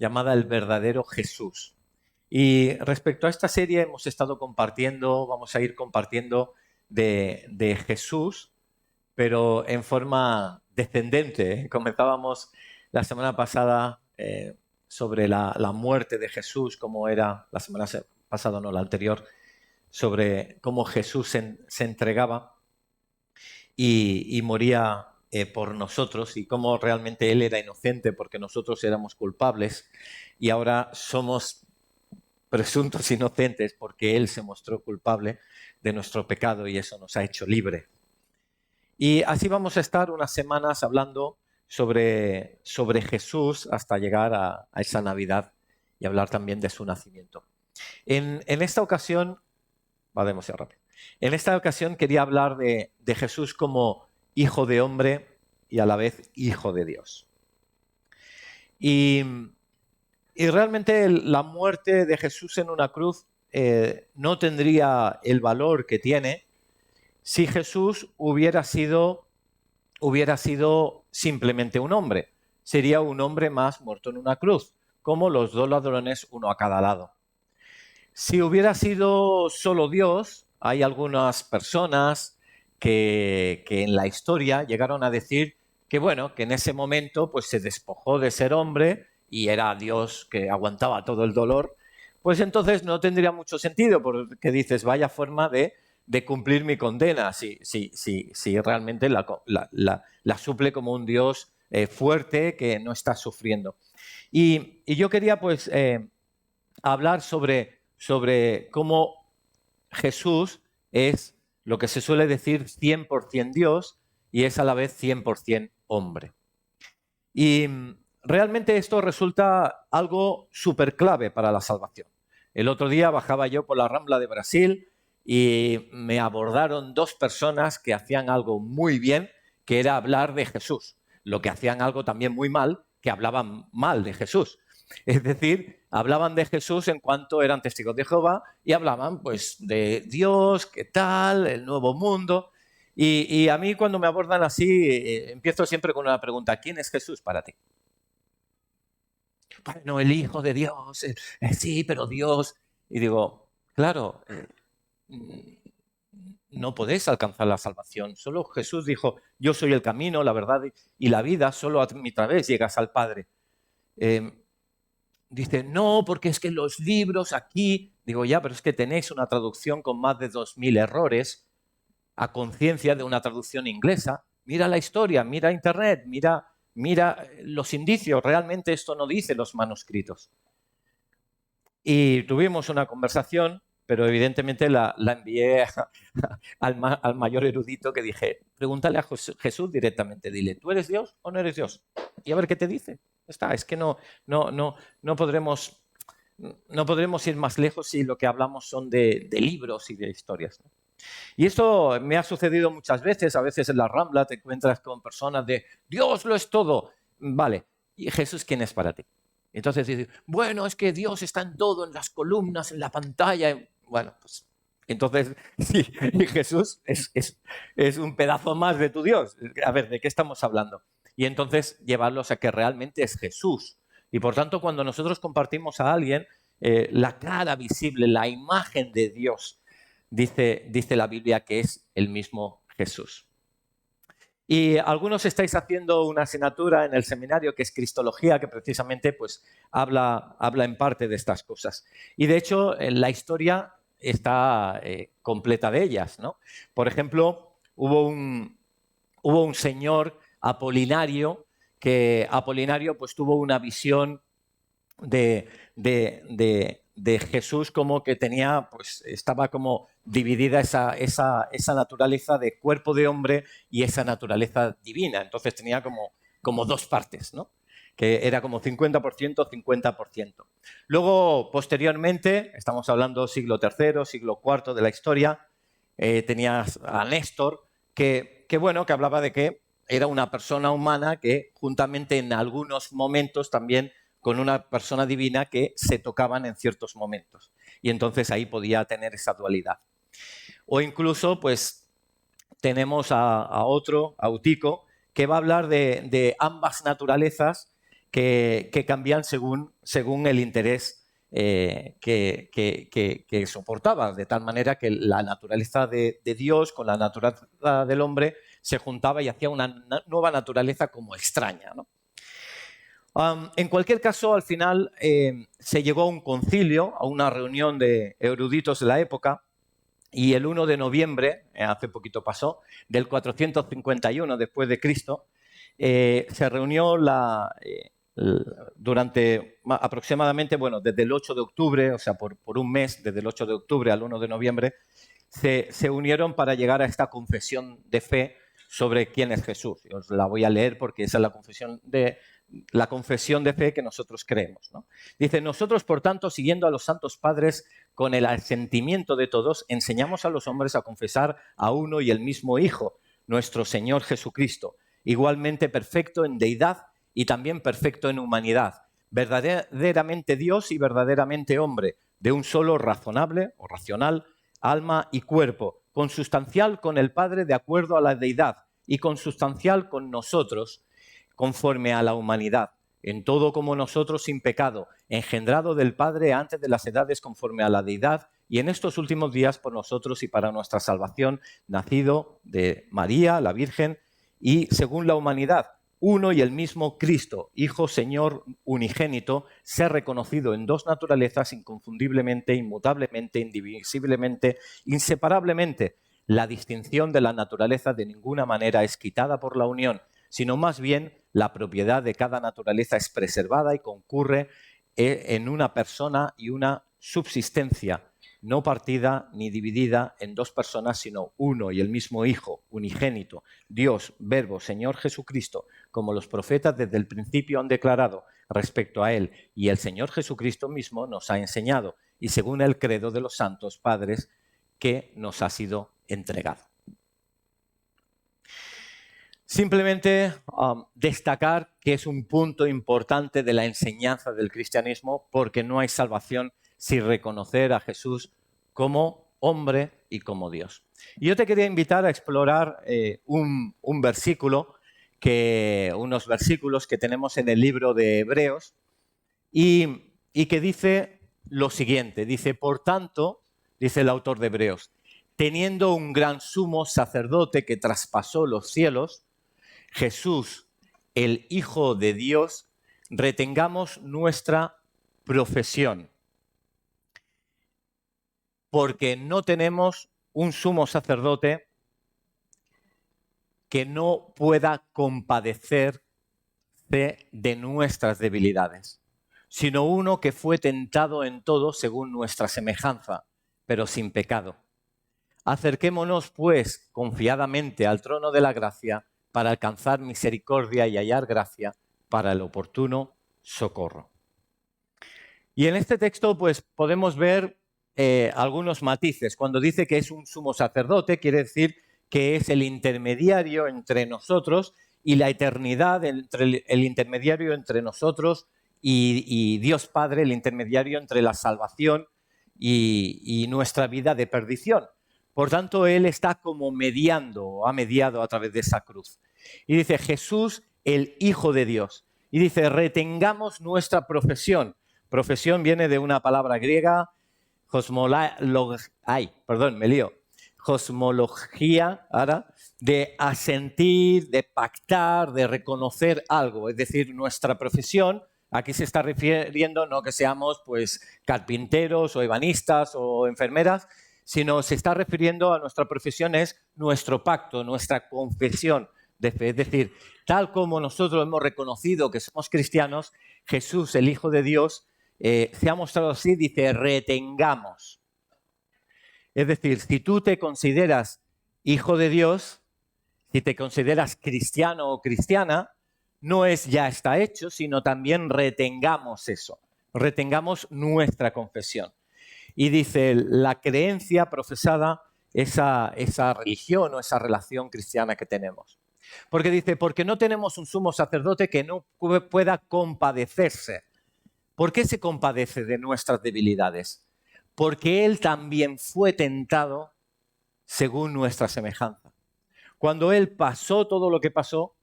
llamada El verdadero Jesús. Y respecto a esta serie hemos estado compartiendo, vamos a ir compartiendo de Jesús, pero en forma descendente. Comenzábamos la semana pasada sobre la muerte de Jesús, cómo era, la semana pasada, no, la anterior, sobre cómo Jesús se entregaba y moría por nosotros y cómo realmente Él era inocente porque nosotros éramos culpables y ahora somos presuntos inocentes porque Él se mostró culpable de nuestro pecado y eso nos ha hecho libre. Y así vamos a estar unas semanas hablando sobre Jesús hasta llegar a esa Navidad y hablar también de su nacimiento. En esta ocasión, va demasiado rápido. En esta ocasión quería hablar de Jesús como hijo de hombre y a la vez hijo de Dios. Y realmente la muerte de Jesús en una cruz no tendría el valor que tiene si Jesús hubiera sido simplemente un hombre. Sería un hombre más muerto en una cruz, como los dos ladrones, uno a cada lado. Si hubiera sido solo Dios, hay algunas personas que en la historia llegaron a decir que, bueno, que en ese momento pues, se despojó de ser hombre y era Dios que aguantaba todo el dolor, pues entonces no tendría mucho sentido, porque dices, vaya forma de cumplir mi condena, si realmente la suple como un Dios fuerte que no está sufriendo. Y yo quería pues hablar sobre cómo Jesús es lo que se suele decir 100% Dios y es a la vez 100% hombre. Y realmente esto resulta algo súper clave para la salvación. El otro día bajaba yo por la Rambla de Brasil y me abordaron dos personas que hacían algo muy bien, que era hablar de Jesús. Lo que hacían algo también muy mal, que hablaban mal de Jesús. Es decir, hablaban de Jesús en cuanto eran testigos de Jehová y hablaban pues de Dios, qué tal, el nuevo mundo. Y a mí cuando me abordan así, empiezo siempre con una pregunta: ¿quién es Jesús para ti? Bueno, el Hijo de Dios, sí, pero Dios. Y digo, claro, no podéis alcanzar la salvación. Solo Jesús dijo, yo soy el camino, la verdad y la vida, solo a mi través llegas al Padre. Dice, no, porque es que los libros aquí, digo, ya, pero es que tenéis una traducción con más de 2000 errores, a conciencia de una traducción inglesa. Mira la historia, mira Internet, mira los indicios, realmente esto no dice los manuscritos. Y tuvimos una conversación, pero evidentemente la envié al mayor erudito que dije, pregúntale a Jesús directamente, dile, ¿tú eres Dios o no eres Dios? Y a ver qué te dice. Es que no podremos ir más lejos si lo que hablamos son de libros y de historias, ¿no? Y esto me ha sucedido muchas veces. A veces en la Rambla te encuentras con personas de Dios lo es todo. Vale, ¿y Jesús quién es para ti? Entonces dices, bueno, es que Dios está en todo, en las columnas, en la pantalla. Bueno, pues entonces sí, y Jesús es un pedazo más de tu Dios. A ver, ¿de qué estamos hablando? Y entonces llevarlos a que realmente es Jesús. Y por tanto, cuando nosotros compartimos a alguien, la cara visible, la imagen de Dios, dice la Biblia que es el mismo Jesús. Y algunos estáis haciendo una asignatura en el seminario que es Cristología, que precisamente pues, habla en parte de estas cosas. Y de hecho, la historia está completa de ellas, ¿no? Por ejemplo, hubo un señor Apolinario, que Apolinario pues, tuvo una visión de Jesús como que tenía, pues estaba como dividida esa naturaleza de cuerpo de hombre y esa naturaleza divina. Entonces tenía como dos partes, ¿no? Que era como 50%, 50%. Luego, posteriormente, estamos hablando siglo III, siglo IV de la historia, tenías a Néstor, que hablaba de que era una persona humana que juntamente en algunos momentos también con una persona divina que se tocaban en ciertos momentos. Y entonces ahí podía tener esa dualidad. O incluso, pues, tenemos a otro, a Eutico, que va a hablar de ambas naturalezas que cambian según el interés que soportaba, de tal manera que la naturaleza de Dios con la naturaleza del hombre se juntaba y hacía una nueva naturaleza como extraña, ¿no? En cualquier caso, al final se llegó a un concilio, a una reunión de eruditos de la época, y el 1 de noviembre, hace poquito pasó, del 451 después de Cristo, se reunió durante aproximadamente, desde el 8 de octubre, o sea, por un mes, desde el 8 de octubre al 1 de noviembre, se unieron para llegar a esta confesión de fe sobre quién es Jesús. Y os la voy a leer porque esa es la confesión de fe que nosotros creemos, ¿no? Dice: nosotros, por tanto, siguiendo a los santos padres, con el asentimiento de todos, enseñamos a los hombres a confesar a uno y el mismo Hijo, nuestro Señor Jesucristo, igualmente perfecto en deidad y también perfecto en humanidad, verdaderamente Dios y verdaderamente hombre, de un solo razonable o racional alma y cuerpo, consustancial con el Padre de acuerdo a la deidad y consustancial con nosotros conforme a la humanidad, en todo como nosotros sin pecado, engendrado del Padre antes de las edades conforme a la deidad, y en estos últimos días por nosotros y para nuestra salvación, nacido de María, la Virgen, y según la humanidad, uno y el mismo Cristo, Hijo, Señor unigénito, ser reconocido en dos naturalezas inconfundiblemente, inmutablemente, indivisiblemente, inseparablemente. La distinción de la naturaleza de ninguna manera es quitada por la unión, sino más bien la propiedad de cada naturaleza es preservada y concurre en una persona y una subsistencia, no partida ni dividida en dos personas, sino uno y el mismo Hijo, unigénito, Dios, Verbo, Señor Jesucristo, como los profetas desde el principio han declarado respecto a Él, y el Señor Jesucristo mismo nos ha enseñado, y según el credo de los santos padres que nos ha sido entregado. Simplemente destacar que es un punto importante de la enseñanza del cristianismo, porque no hay salvación sin reconocer a Jesús como hombre y como Dios. Y yo te quería invitar a explorar unos versículos que tenemos en el libro de Hebreos y que dice lo siguiente. Dice: por tanto, dice el autor de Hebreos, teniendo un gran sumo sacerdote que traspasó los cielos, Jesús, el Hijo de Dios, retengamos nuestra profesión, porque no tenemos un sumo sacerdote que no pueda compadecerse de nuestras debilidades, sino uno que fue tentado en todo según nuestra semejanza, pero sin pecado. Acerquémonos, pues, confiadamente al trono de la gracia, para alcanzar misericordia y hallar gracia para el oportuno socorro. Y en este texto pues podemos ver algunos matices. Cuando dice que es un sumo sacerdote, quiere decir que es el intermediario entre nosotros y la eternidad, el intermediario entre nosotros y Dios Padre, el intermediario entre la salvación y nuestra vida de perdición. Por tanto, Él está como mediando, ha mediado a través de esa cruz. Y dice: Jesús, el Hijo de Dios. Y dice: retengamos nuestra profesión. Profesión viene de una palabra griega, cosmología, de asentir, de pactar, de reconocer algo. Es decir, nuestra profesión, aquí se está refiriendo no que seamos pues carpinteros o ebanistas o enfermeras, sino se está refiriendo a nuestra profesión, es nuestro pacto, nuestra confesión de fe. Es decir, tal como nosotros hemos reconocido que somos cristianos, Jesús, el Hijo de Dios, se ha mostrado así, dice: retengamos. Es decir, si tú te consideras hijo de Dios, si te consideras cristiano o cristiana, no es ya está hecho, sino también retengamos eso, retengamos nuestra confesión. Y dice, la creencia profesada, esa religión o esa relación cristiana que tenemos. Porque dice: porque no tenemos un sumo sacerdote que no pueda compadecerse. ¿Por qué se compadece de nuestras debilidades? Porque Él también fue tentado según nuestra semejanza. Cuando Él pasó todo lo que pasó,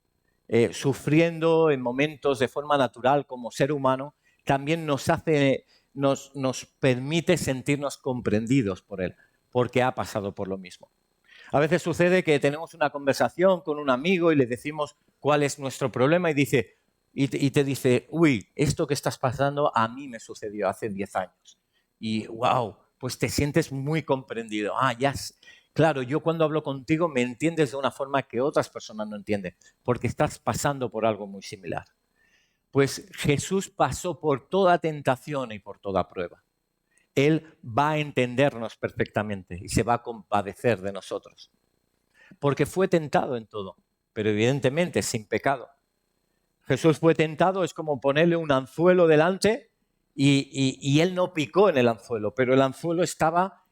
sufriendo en momentos de forma natural como ser humano, también nos permite sentirnos comprendidos por Él, porque ha pasado por lo mismo. A veces sucede que tenemos una conversación con un amigo y le decimos cuál es nuestro problema y te dice, uy, esto que estás pasando a mí me sucedió hace 10 años. Y wow, pues te sientes muy comprendido. Claro, yo cuando hablo contigo me entiendes de una forma que otras personas no entienden, porque estás pasando por algo muy similar. Pues Jesús pasó por toda tentación y por toda prueba. Él va a entendernos perfectamente y se va a compadecer de nosotros. Porque fue tentado en todo, pero evidentemente sin pecado. Jesús fue tentado, es como ponerle un anzuelo delante y él no picó en el anzuelo, pero el anzuelo estaba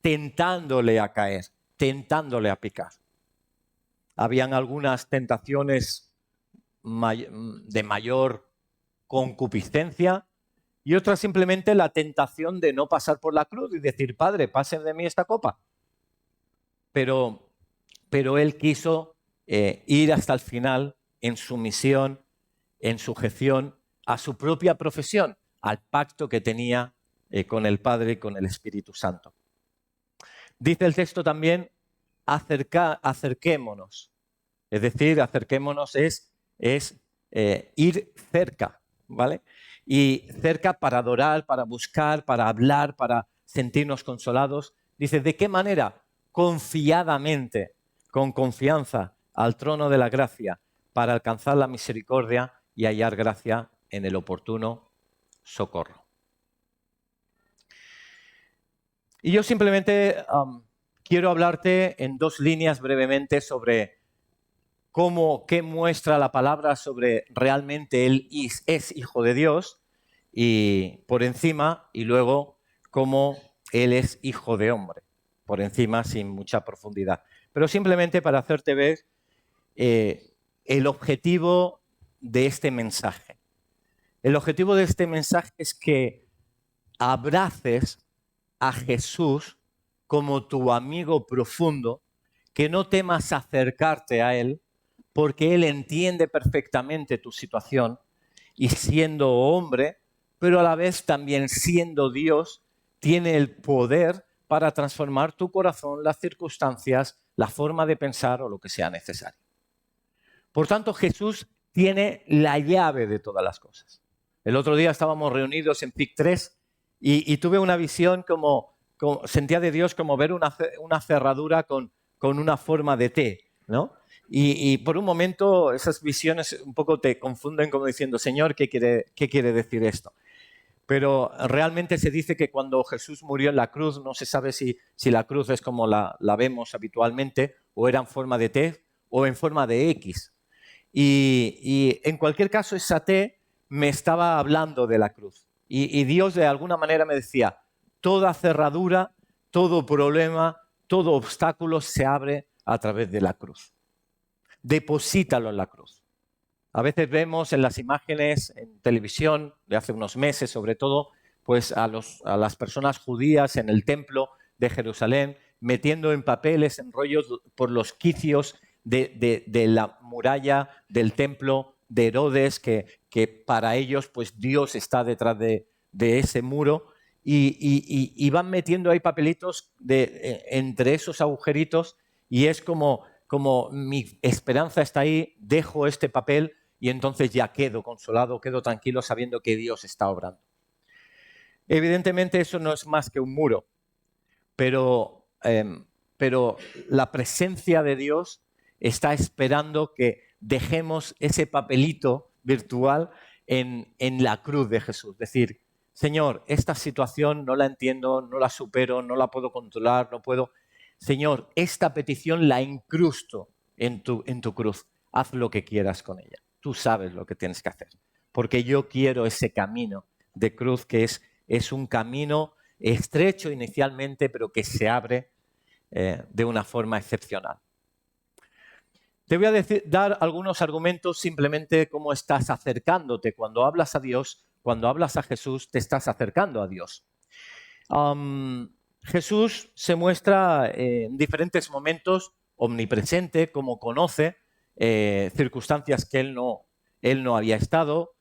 tentándole a caer, tentándole a picar. Habían algunas tentaciones de mayor concupiscencia y otras simplemente la tentación de no pasar por la cruz y decir, Padre, pase de mí esta copa. Pero él quiso ir hasta el final en sumisión, en sujeción a su propia profesión, al pacto que tenía con el Padre y con el Espíritu Santo. Dice el texto también, acerquémonos. Es decir, acerquémonos es ir cerca, ¿vale? Y cerca para adorar, para buscar, para hablar, para sentirnos consolados. Dice, ¿de qué manera? Confiadamente, con confianza, al trono de la gracia, para alcanzar la misericordia y hallar gracia en el oportuno socorro. Y yo simplemente quiero hablarte en 2 líneas brevemente sobre qué muestra la palabra sobre realmente Él es hijo de Dios y por encima, y luego cómo Él es hijo de hombre, por encima sin mucha profundidad. Pero simplemente para hacerte ver el objetivo de este mensaje. El objetivo de este mensaje es que abraces a Jesús como tu amigo profundo, que no temas acercarte a Él, porque Él entiende perfectamente tu situación y siendo hombre, pero a la vez también siendo Dios, tiene el poder para transformar tu corazón, las circunstancias, la forma de pensar o lo que sea necesario. Por tanto, Jesús tiene la llave de todas las cosas. El otro día estábamos reunidos en PIC 3 y tuve una visión sentía de Dios como ver una cerradura con una forma de T, ¿no? Y por un momento esas visiones un poco te confunden como diciendo, Señor, ¿qué quiere decir esto? Pero realmente se dice que cuando Jesús murió en la cruz, no se sabe si la cruz es como la vemos habitualmente, o era en forma de T o en forma de X. Y en cualquier caso, esa T me estaba hablando de la cruz. Y Dios de alguna manera me decía, toda cerradura, todo problema, todo obstáculo se abre a través de la cruz. Deposítalo en la cruz. A veces vemos en las imágenes en televisión de hace unos meses, sobre todo, pues a las personas judías en el templo de Jerusalén metiendo en papeles, en rollos por los quicios de la muralla del templo de Herodes, que para ellos pues Dios está detrás de ese muro y van metiendo ahí papelitos entre esos agujeritos y es como mi esperanza está ahí, dejo este papel y entonces ya quedo consolado, quedo tranquilo sabiendo que Dios está obrando. Evidentemente eso no es más que un muro, pero la presencia de Dios está esperando que dejemos ese papelito virtual en la cruz de Jesús. Decir, Señor, esta situación no la entiendo, no la supero, no la puedo controlar, no puedo. Señor, esta petición la incrusto en tu cruz. Haz lo que quieras con ella. Tú sabes lo que tienes que hacer. Porque yo quiero ese camino de cruz que es un camino estrecho inicialmente, pero que se abre de una forma excepcional. Te voy a dar algunos argumentos simplemente cómo estás acercándote. Cuando hablas a Dios, cuando hablas a Jesús, te estás acercando a Dios. Jesús se muestra en diferentes momentos omnipresente, como conoce circunstancias que él no había estado,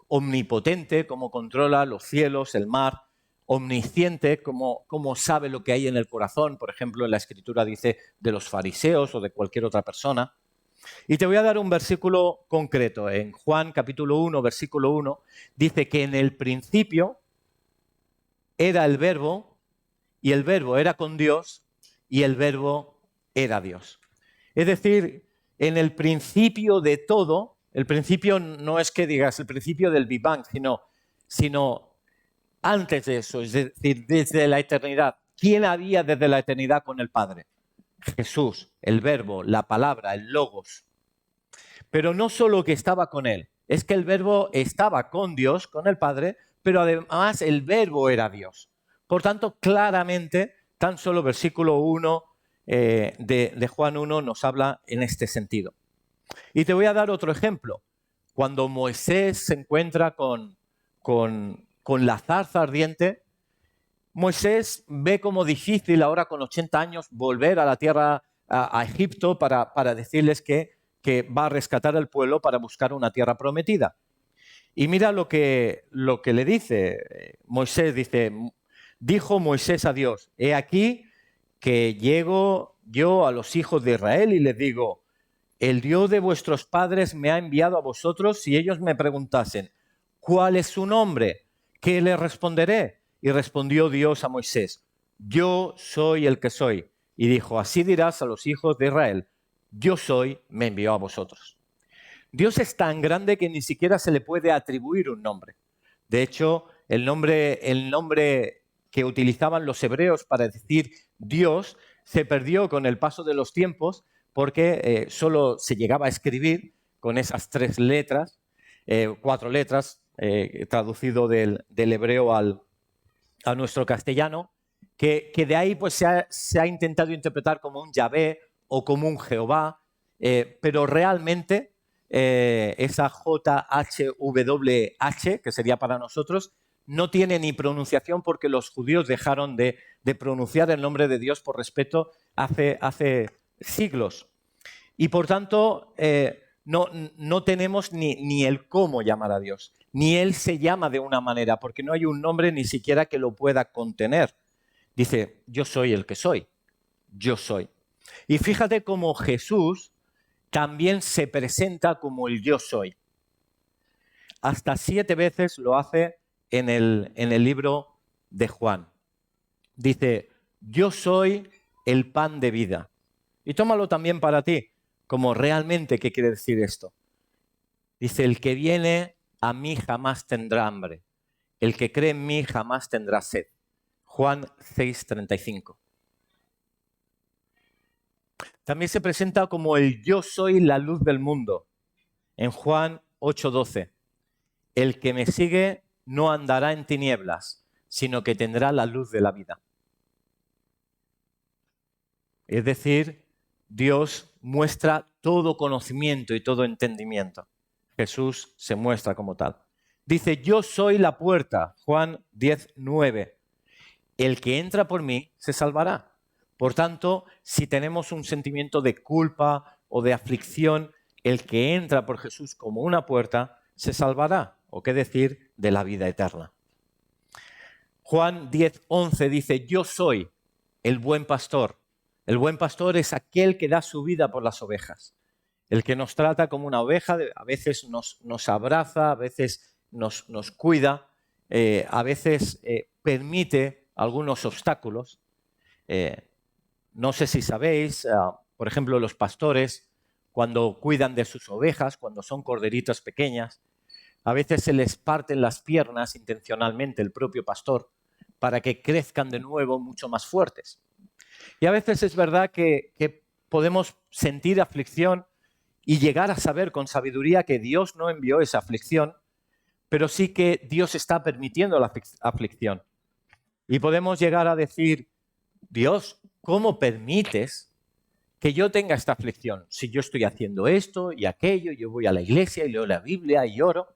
omnipotente, como controla los cielos, el mar, omnisciente, como sabe lo que hay en el corazón, por ejemplo, en la Escritura dice de los fariseos o de cualquier otra persona. Y te voy a dar un versículo concreto. En Juan capítulo 1, versículo 1, dice que en el principio era el Verbo, y el Verbo era con Dios, y el Verbo era Dios. Es decir, en el principio de todo, el principio no es que digas el principio del Big Bang, sino antes de eso, es decir, desde la eternidad. ¿Quién había desde la eternidad con el Padre? Jesús, el Verbo, la palabra, el Logos. Pero no solo que estaba con él, es que el Verbo estaba con Dios, con el Padre, pero además el Verbo era Dios. Por tanto, claramente, tan solo versículo 1 de Juan 1 nos habla en este sentido. Y te voy a dar otro ejemplo. Cuando Moisés se encuentra con la zarza ardiente, Moisés ve como difícil ahora con 80 años volver a la tierra, a Egipto, para decirles que va a rescatar al pueblo para buscar una tierra prometida. Y mira lo que le dice Moisés, dijo Moisés a Dios, he aquí que llego yo a los hijos de Israel y les digo, el Dios de vuestros padres me ha enviado a vosotros. Si ellos me preguntasen, ¿cuál es su nombre? ¿Qué le responderé? Y respondió Dios a Moisés, yo soy el que soy. Y dijo, así dirás a los hijos de Israel, yo soy, me envió a vosotros. Dios es tan grande que ni siquiera se le puede atribuir un nombre. De hecho, el nombre que utilizaban los hebreos para decir Dios se perdió con el paso de los tiempos porque solo se llegaba a escribir con esas 3 letras, 4 letras, traducido del hebreo a nuestro castellano, que de ahí pues se ha intentado interpretar como un Yahvé o como un Jehová, pero realmente esa JHWH, que sería para nosotros, no tiene ni pronunciación porque los judíos dejaron de pronunciar el nombre de Dios por respeto hace siglos. Y por tanto, no tenemos ni el cómo llamar a Dios, ni Él se llama de una manera, porque no hay un nombre ni siquiera que lo pueda contener. Dice, yo soy el que soy, yo soy. Y fíjate cómo Jesús también se presenta como el yo soy. Hasta 7 veces lo hace en el libro de Juan. Dice, yo soy el pan de vida. Y tómalo también para ti, como realmente qué quiere decir esto. Dice, el que viene a mí jamás tendrá hambre. El que cree en mí jamás tendrá sed. Juan 6:35. También se presenta como el yo soy la luz del mundo. En Juan 8:12. El que me sigue no andará en tinieblas, sino que tendrá la luz de la vida. Es decir, Dios muestra todo conocimiento y todo entendimiento. Jesús se muestra como tal. Dice, yo soy la puerta, Juan 10:9. El que entra por mí se salvará. Por tanto, si tenemos un sentimiento de culpa o de aflicción, el que entra por Jesús como una puerta se salvará, o qué decir, de la vida eterna. Juan 10:11 dice, yo soy el buen pastor. El buen pastor es aquel que da su vida por las ovejas. El que nos trata como una oveja, a veces nos abraza, a veces nos cuida, a veces permite algunos obstáculos. No sé si sabéis, por ejemplo, los pastores, cuando cuidan de sus ovejas, cuando son corderitas pequeñas, a veces se les parten las piernas intencionalmente, el propio pastor, para que crezcan de nuevo mucho más fuertes. Y a veces es verdad que podemos sentir aflicción y llegar a saber con sabiduría que Dios no envió esa aflicción, pero sí que Dios está permitiendo la aflicción. Y podemos llegar a decir, Dios, ¿cómo permites que yo tenga esta aflicción? Si yo estoy haciendo esto y aquello, yo voy a la iglesia y leo la Biblia y oro.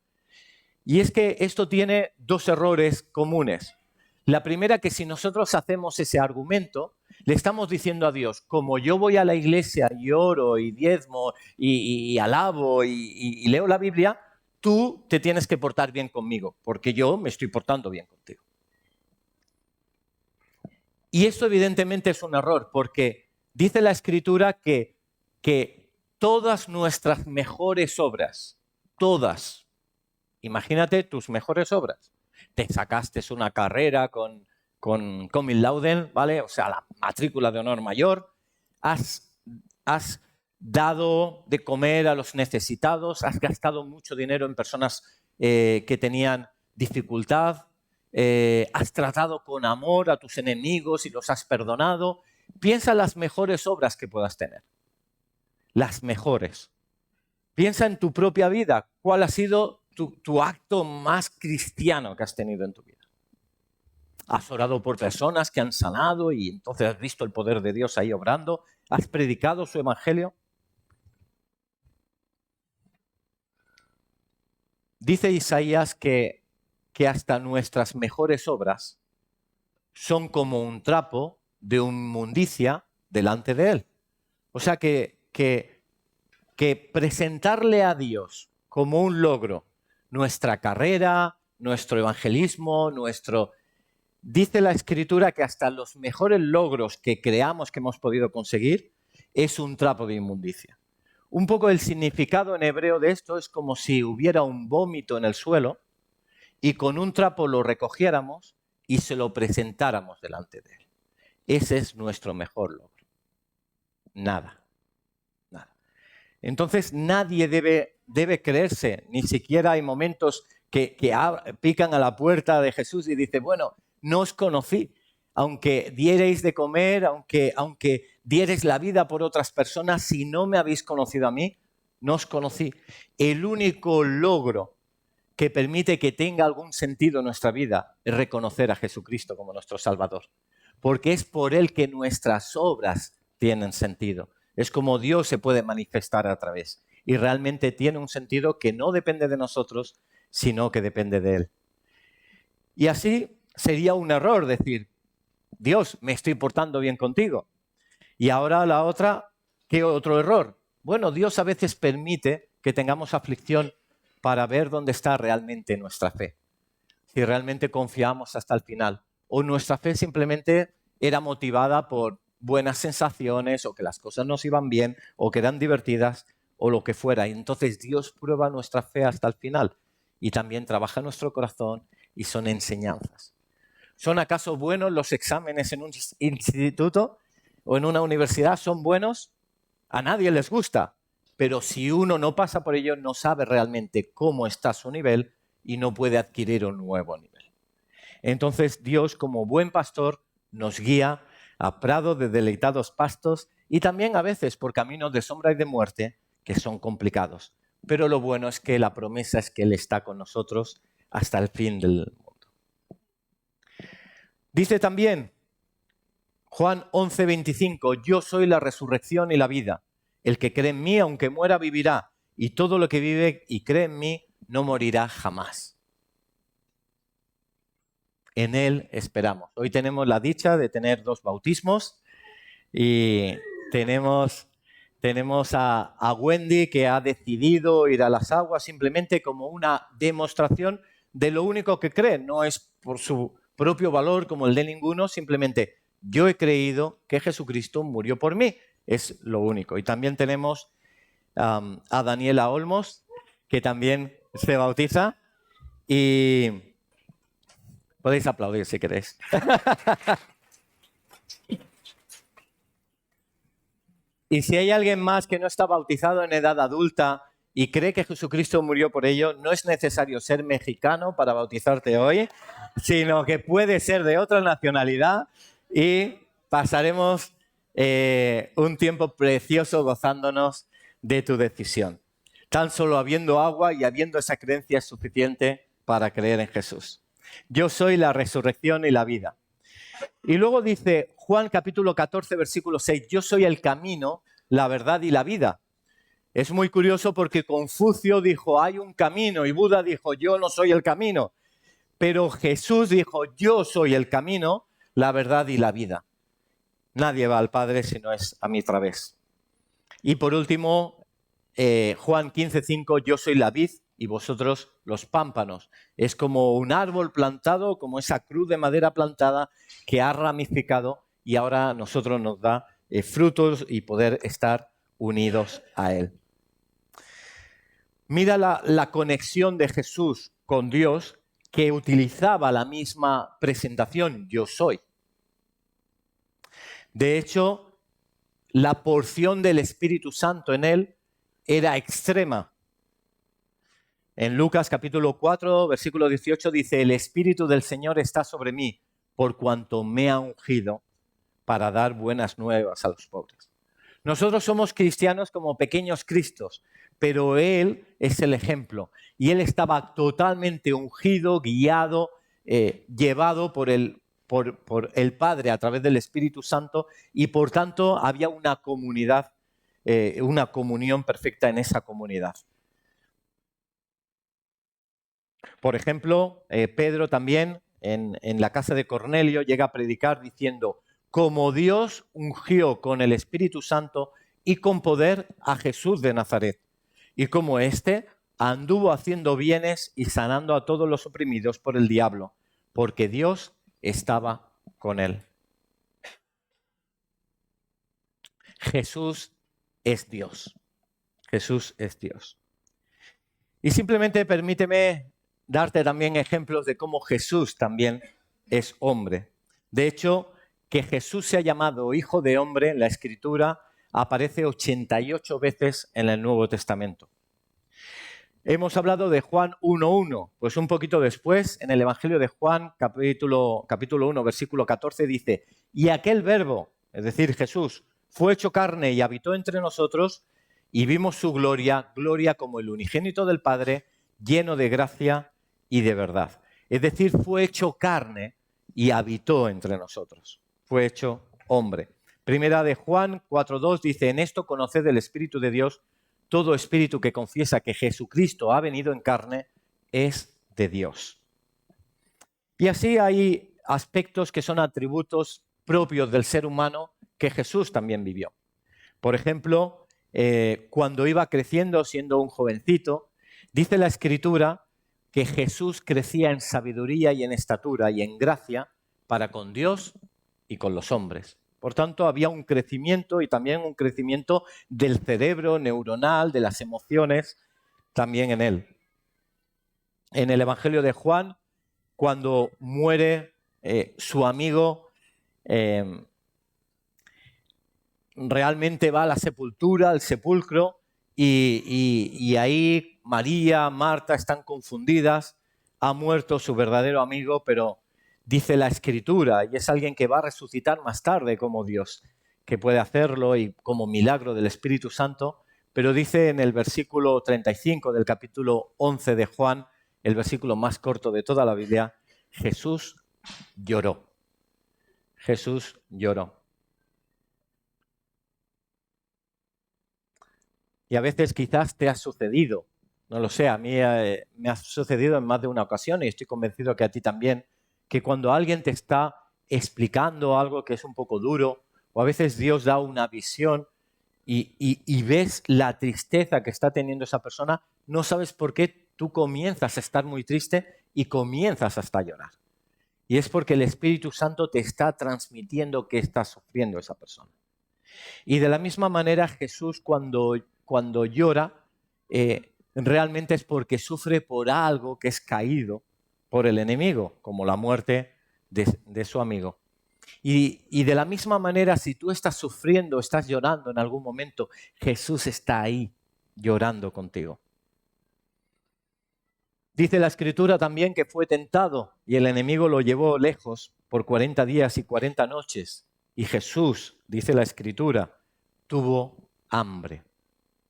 Y es que esto tiene 2 errores comunes. La primera, que si nosotros hacemos ese argumento, Le estamos diciendo a Dios, como yo voy a la iglesia y oro y diezmo y alabo y leo la Biblia, tú te tienes que portar bien conmigo, porque yo me estoy portando bien contigo. Y esto evidentemente es un error, porque dice la Escritura que todas nuestras mejores obras, todas, imagínate tus mejores obras, te sacaste una carrera con cum laude, ¿vale? O sea, la matrícula de honor mayor, has dado de comer a los necesitados, has gastado mucho dinero en personas que tenían dificultad, has tratado con amor a tus enemigos y los has perdonado. Piensa en las mejores obras que puedas tener, las mejores. Piensa en tu propia vida, cuál ha sido tu acto más cristiano que has tenido en tu vida. Has orado por personas que han sanado y entonces has visto el poder de Dios ahí obrando. ¿Has predicado su evangelio? Dice Isaías que hasta nuestras mejores obras son como un trapo de inmundicia delante de Él. O sea que presentarle a Dios como un logro nuestra carrera, nuestro evangelismo, Dice la Escritura que hasta los mejores logros que creamos que hemos podido conseguir es un trapo de inmundicia. Un poco el significado en hebreo de esto es como si hubiera un vómito en el suelo y con un trapo lo recogiéramos y se lo presentáramos delante de Él. Ese es nuestro mejor logro. Nada. Entonces nadie debe creerse, ni siquiera hay momentos que pican a la puerta de Jesús y dice, bueno, no os conocí, aunque dierais de comer, aunque dierais la vida por otras personas, si no me habéis conocido a mí, no os conocí. El único logro que permite que tenga algún sentido nuestra vida es reconocer a Jesucristo como nuestro Salvador, porque es por Él que nuestras obras tienen sentido. Es como Dios se puede manifestar a través. Y realmente tiene un sentido que no depende de nosotros, sino que depende de Él. Y así sería un error decir, Dios, me estoy portando bien contigo. Y ahora la otra, ¿qué otro error? Bueno, Dios a veces permite que tengamos aflicción para ver dónde está realmente nuestra fe. Si realmente confiamos hasta el final. O nuestra fe simplemente era motivada por buenas sensaciones o que las cosas nos iban bien o que eran divertidas o lo que fuera. Y entonces Dios prueba nuestra fe hasta el final y también trabaja en nuestro corazón y son enseñanzas. ¿Son acaso buenos los exámenes en un instituto o en una universidad? ¿Son buenos? A nadie les gusta, pero si uno no pasa por ello no sabe realmente cómo está su nivel y no puede adquirir un nuevo nivel. Entonces Dios, como buen pastor, nos guía a prado de deleitados pastos y también a veces por caminos de sombra y de muerte que son complicados. Pero lo bueno es que la promesa es que Él está con nosotros hasta el fin del mundo. Dice también Juan 11:25, yo soy la resurrección y la vida. El que cree en mí, aunque muera, vivirá. Y todo lo que vive y cree en mí, no morirá jamás. En Él esperamos. Hoy tenemos la dicha de tener 2 bautismos y tenemos a Wendy que ha decidido ir a las aguas simplemente como una demostración de lo único que cree. No es por su propio valor como el de ninguno, simplemente yo he creído que Jesucristo murió por mí. Es lo único. Y también tenemos a Daniela Olmos que también se bautiza y podéis aplaudir si queréis. Y si hay alguien más que no está bautizado en edad adulta y cree que Jesucristo murió por ello, no es necesario ser mexicano para bautizarte hoy, sino que puede ser de otra nacionalidad y pasaremos un tiempo precioso gozándonos de tu decisión. Tan solo habiendo agua y habiendo esa creencia es suficiente para creer en Jesús. Yo soy la resurrección y la vida. Y luego dice Juan capítulo 14, versículo 6, yo soy el camino, la verdad y la vida. Es muy curioso porque Confucio dijo, hay un camino, y Buda dijo, yo no soy el camino. Pero Jesús dijo, yo soy el camino, la verdad y la vida. Nadie va al Padre si no es a mí través. Y por último, Juan 15:5, yo soy la vid y vosotros los pámpanos. Es como un árbol plantado, como esa cruz de madera plantada que ha ramificado y ahora a nosotros nos da frutos y poder estar unidos a Él. Mira la conexión de Jesús con Dios, que utilizaba la misma presentación, yo soy. De hecho, la porción del Espíritu Santo en Él era extrema. En Lucas capítulo 4, versículo 18 dice, el Espíritu del Señor está sobre mí, por cuanto me ha ungido para dar buenas nuevas a los pobres. Nosotros somos cristianos como pequeños Cristos, pero Él es el ejemplo. Y Él estaba totalmente ungido, guiado, llevado por el Padre a través del Espíritu Santo, y por tanto había una comunidad, una comunión perfecta en esa comunidad. Por ejemplo, Pedro también en la casa de Cornelio llega a predicar diciendo, como Dios ungió con el Espíritu Santo y con poder a Jesús de Nazaret, y como éste anduvo haciendo bienes y sanando a todos los oprimidos por el diablo, porque Dios estaba con él. Jesús es Dios. Jesús es Dios. Y simplemente permíteme darte también ejemplos de cómo Jesús también es hombre. De hecho, que Jesús se ha llamado Hijo de Hombre en la Escritura aparece 88 veces en el Nuevo Testamento. Hemos hablado de Juan 1:1, pues un poquito después, en el Evangelio de Juan, capítulo 1, versículo 14, dice, y aquel verbo, es decir, Jesús, fue hecho carne y habitó entre nosotros, y vimos su gloria, gloria como el unigénito del Padre, lleno de gracia y de verdad. Es decir, fue hecho carne y habitó entre nosotros. Fue hecho hombre. Primera de Juan 4:2 dice, en esto conoced el Espíritu de Dios, todo espíritu que confiesa que Jesucristo ha venido en carne es de Dios. Y así hay aspectos que son atributos propios del ser humano que Jesús también vivió. Por ejemplo, cuando iba creciendo, siendo un jovencito, dice la Escritura que Jesús crecía en sabiduría y en estatura y en gracia para con Dios y con los hombres. Por tanto, había un crecimiento y también un crecimiento del cerebro neuronal, de las emociones, también en él. En el Evangelio de Juan, cuando muere su amigo, realmente va a la sepultura, al sepulcro, y ahí María, Marta están confundidas. Ha muerto su verdadero amigo, pero dice la Escritura, y es alguien que va a resucitar más tarde como Dios, que puede hacerlo y como milagro del Espíritu Santo, pero dice en el versículo 35 del capítulo 11 de Juan, el versículo más corto de toda la Biblia, Jesús lloró. Jesús lloró. Y a veces quizás te ha sucedido, no lo sé, a mí me ha sucedido en más de una ocasión y estoy convencido que a ti también, que cuando alguien te está explicando algo que es un poco duro, o a veces Dios da una visión y ves la tristeza que está teniendo esa persona, no sabes por qué tú comienzas a estar muy triste y comienzas hasta a llorar. Y es porque el Espíritu Santo te está transmitiendo qué está sufriendo esa persona. Y de la misma manera Jesús cuando llora, realmente es porque sufre por algo que es caído por el enemigo, como la muerte de su amigo. Y de la misma manera, si tú estás sufriendo, estás llorando en algún momento, Jesús está ahí llorando contigo. Dice la Escritura también que fue tentado y el enemigo lo llevó lejos por 40 días y 40 noches. Y Jesús, dice la Escritura, tuvo hambre.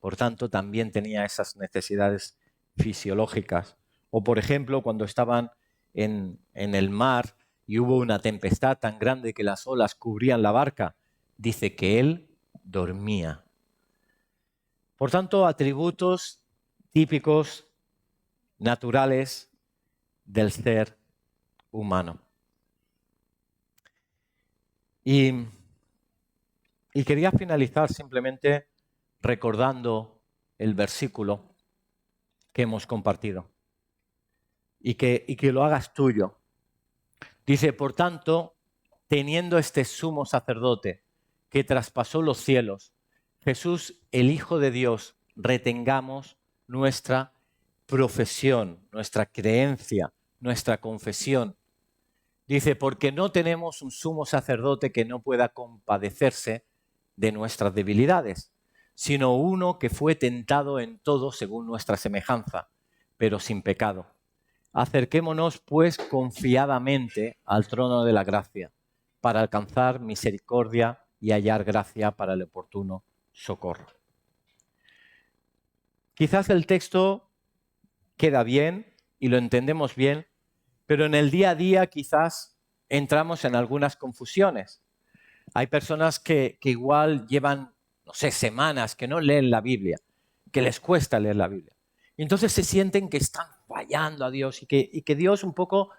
Por tanto, también tenía esas necesidades fisiológicas. O, por ejemplo, cuando estaban en el mar y hubo una tempestad tan grande que las olas cubrían la barca, dice que él dormía. Por tanto, atributos típicos, naturales del ser humano. Y Y quería finalizar simplemente recordando el versículo que hemos compartido y que lo hagas tuyo. Dice, por tanto, teniendo este sumo sacerdote que traspasó los cielos, Jesús, el Hijo de Dios, retengamos nuestra profesión, nuestra creencia, nuestra confesión. Dice, porque no tenemos un sumo sacerdote que no pueda compadecerse de nuestras debilidades, sino uno que fue tentado en todo según nuestra semejanza, pero sin pecado. Acerquémonos, pues, confiadamente al trono de la gracia, para alcanzar misericordia y hallar gracia para el oportuno socorro. Quizás el texto queda bien y lo entendemos bien, pero en el día a día quizás entramos en algunas confusiones. Hay personas que igual llevan, no sé, semanas que no leen la Biblia, que les cuesta leer la Biblia. Y entonces se sienten que están fallando a Dios y que Dios un poco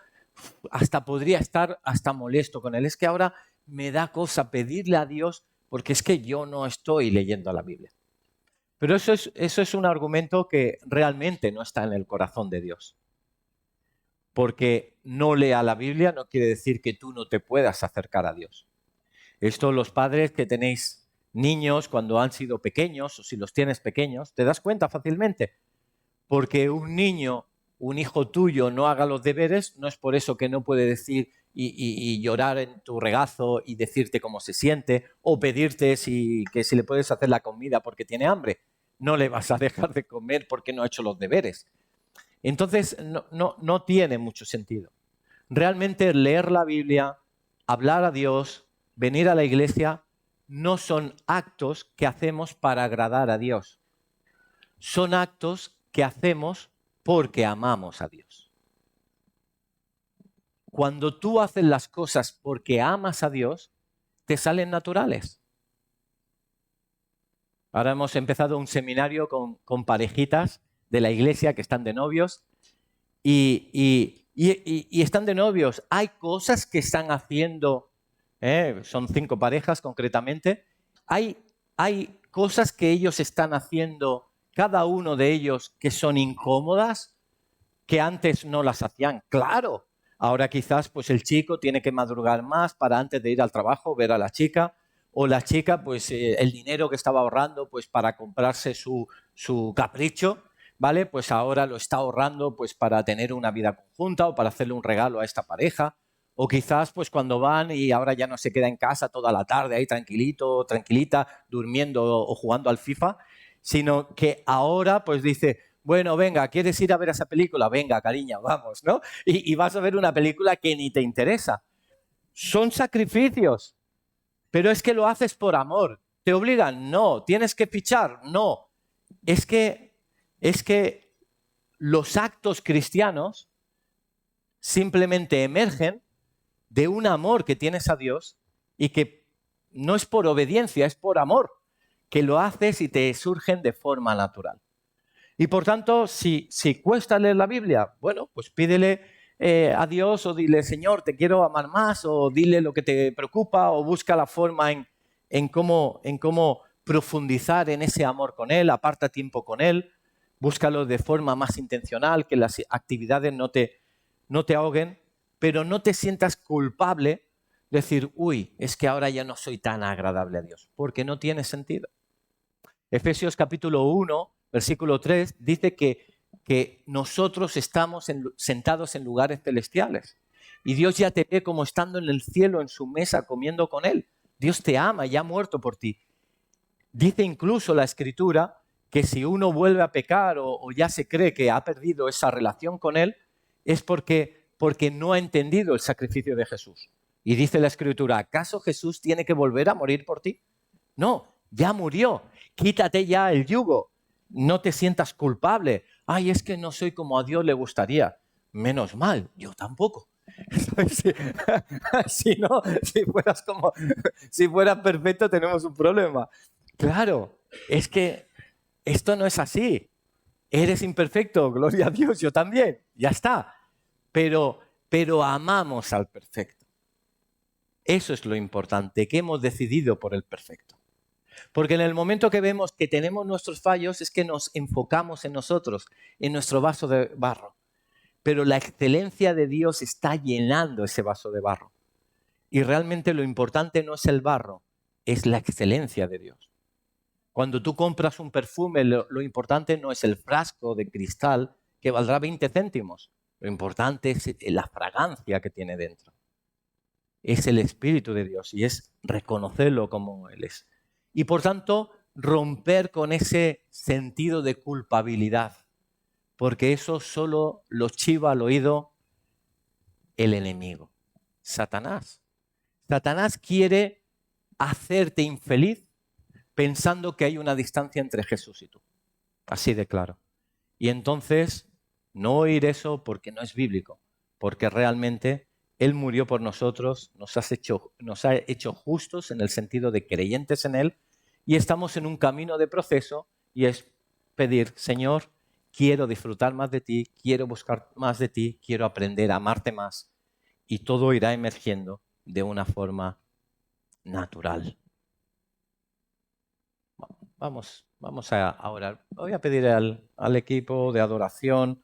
hasta podría estar hasta molesto con él. Es que ahora me da cosa pedirle a Dios porque es que yo no estoy leyendo la Biblia. Pero eso es un argumento que realmente no está en el corazón de Dios. Porque no lea la Biblia no quiere decir que tú no te puedas acercar a Dios. Esto los padres que tenéis niños cuando han sido pequeños o si los tienes pequeños, te das cuenta fácilmente. Porque un niño, un hijo tuyo no haga los deberes, no es por eso que no puede decir y llorar en tu regazo y decirte cómo se siente o pedirte que si le puedes hacer la comida porque tiene hambre. No le vas a dejar de comer porque no ha hecho los deberes. Entonces no tiene mucho sentido. Realmente leer la Biblia, hablar a Dios, venir a la iglesia, no son actos que hacemos para agradar a Dios. Son actos que hacemos porque amamos a Dios. Cuando tú haces las cosas porque amas a Dios, te salen naturales. Ahora hemos empezado un seminario con parejitas de la iglesia que están de novios y están de novios. Hay cosas que están haciendo, son 5 parejas concretamente, hay cosas que ellos están haciendo, cada uno de ellos, que son incómodas, que antes no las hacían. Claro, ahora quizás pues el chico tiene que madrugar más para antes de ir al trabajo ver a la chica, o la chica pues el dinero que estaba ahorrando pues para comprarse su capricho, ¿vale? Pues ahora lo está ahorrando pues para tener una vida conjunta o para hacerle un regalo a esta pareja. O quizás pues cuando van y ahora ya no se queda en casa toda la tarde ahí tranquilito, tranquilita, durmiendo o jugando al FIFA, sino que ahora pues dice, bueno, venga, ¿quieres ir a ver esa película? Venga, cariño, vamos, ¿no? Y vas a ver una película que ni te interesa. Son sacrificios, pero es que lo haces por amor. ¿Te obligan? No. ¿Tienes que fichar? No. Es que los actos cristianos simplemente emergen de un amor que tienes a Dios y que no es por obediencia, es por amor, que lo haces y te surgen de forma natural. Y por tanto, si cuesta leer la Biblia, bueno, pues pídele a Dios o dile, Señor, te quiero amar más, o dile lo que te preocupa, o busca la forma en cómo profundizar en ese amor con Él, aparta tiempo con Él, búscalo de forma más intencional, que las actividades no te ahoguen, pero no te sientas culpable de decir, uy, es que ahora ya no soy tan agradable a Dios, porque no tiene sentido. Efesios capítulo 1, versículo 3, dice que nosotros estamos sentados en lugares celestiales. Y Dios ya te ve como estando en el cielo, en su mesa, comiendo con Él. Dios te ama y ha muerto por ti. Dice incluso la Escritura que si uno vuelve a pecar o ya se cree que ha perdido esa relación con Él, es porque no ha entendido el sacrificio de Jesús. Y dice la Escritura, ¿acaso Jesús tiene que volver a morir por ti? No, ya murió. Quítate ya el yugo. No te sientas culpable. Ay, es que no soy como a Dios le gustaría. Menos mal, yo tampoco. Si fueras perfecto tenemos un problema. Claro, es que esto no es así. Eres imperfecto, gloria a Dios, yo también. Ya está. Pero amamos al perfecto. Eso es lo importante, que hemos decidido por el perfecto. Porque en el momento que vemos que tenemos nuestros fallos es que nos enfocamos en nosotros, en nuestro vaso de barro. Pero la excelencia de Dios está llenando ese vaso de barro. Y realmente lo importante no es el barro, es la excelencia de Dios. Cuando tú compras un perfume, lo importante no es el frasco de cristal que valdrá 20 céntimos. Lo importante es la fragancia que tiene dentro. Es el Espíritu de Dios y es reconocerlo como Él es. Y por tanto, romper con ese sentido de culpabilidad, porque eso solo lo chiva al oído el enemigo, Satanás. Satanás quiere hacerte infeliz pensando que hay una distancia entre Jesús y tú. Así de claro. Y entonces, no oír eso porque no es bíblico, porque realmente Él murió por nosotros, nos ha hecho justos en el sentido de creyentes en Él, y estamos en un camino de proceso y es pedir, Señor, quiero disfrutar más de ti, quiero buscar más de ti, quiero aprender a amarte más, y todo irá emergiendo de una forma natural. Vamos a orar. Voy a pedir al equipo de adoración